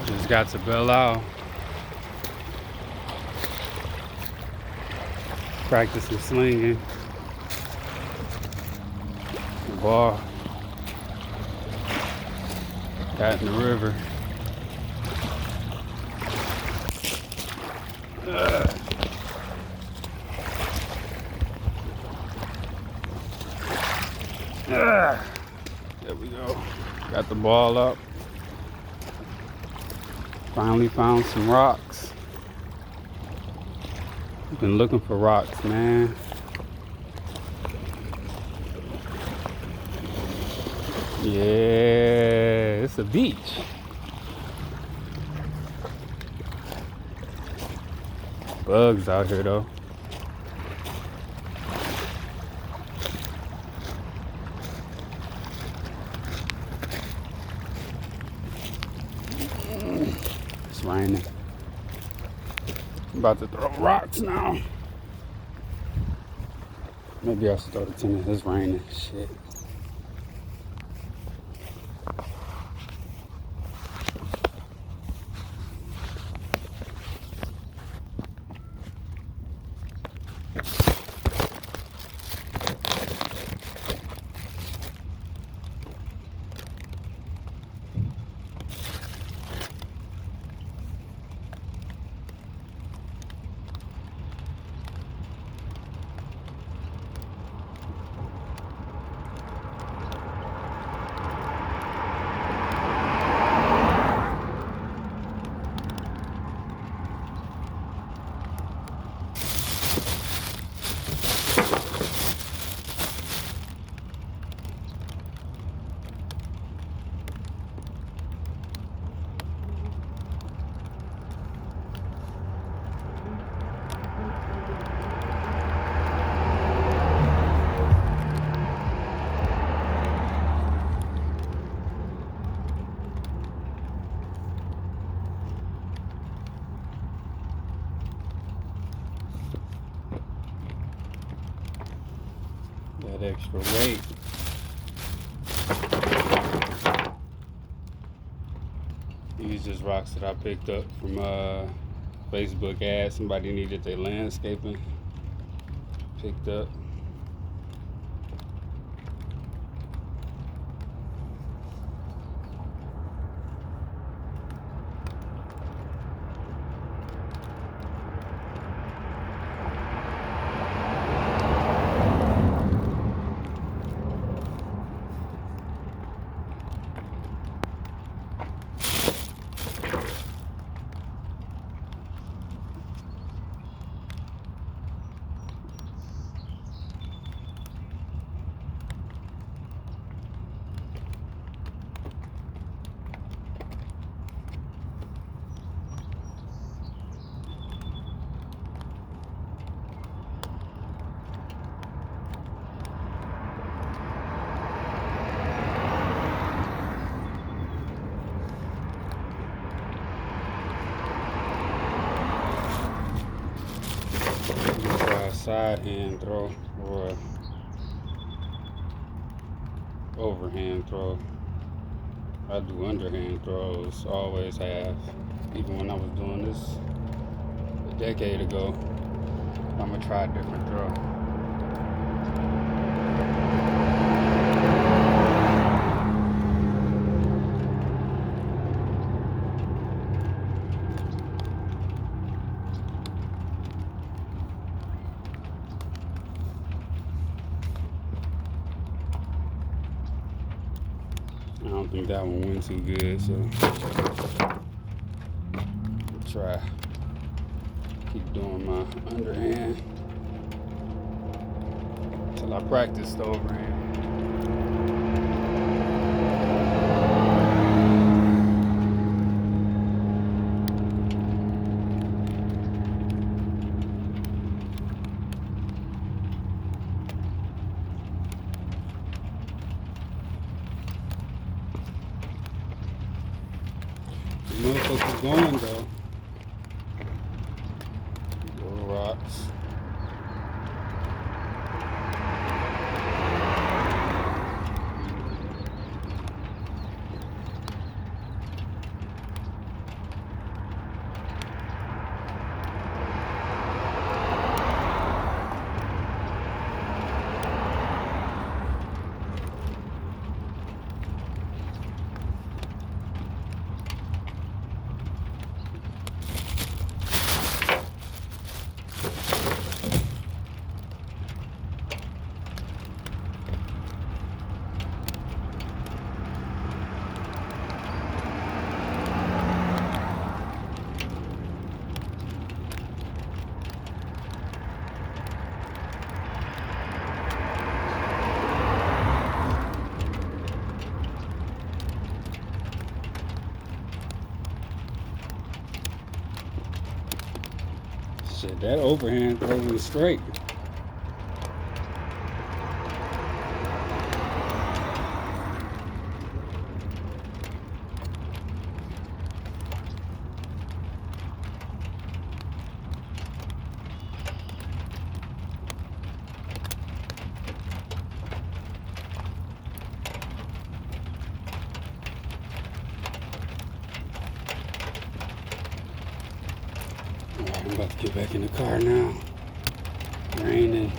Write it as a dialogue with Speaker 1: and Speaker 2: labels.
Speaker 1: Just got to Belle Isle. Practicing slinging. The ball. Got in the river. There we go. Got the ball up. Finally found some rocks. Been looking for rocks, man. Yeah, it's a beach. Bugs out here though. It's raining. I'm about to throw rocks now. Maybe I should throw the tennis. It's raining. Shit. That extra weight. These just rocks that I picked up from Facebook ad. Somebody needed their landscaping picked up. Try a side hand throw or overhand throw. I do underhand throws, always have. Even when I was doing this a decade ago, I'm gonna try a different throw. I don't think that one went too good, so I'll try. Keep doing my underhand till I practice the overhand. The motherfucker's going though. Little rocks. Shit, that overhand throw was straight. Alright, I'm about to get back in the car now. Raining.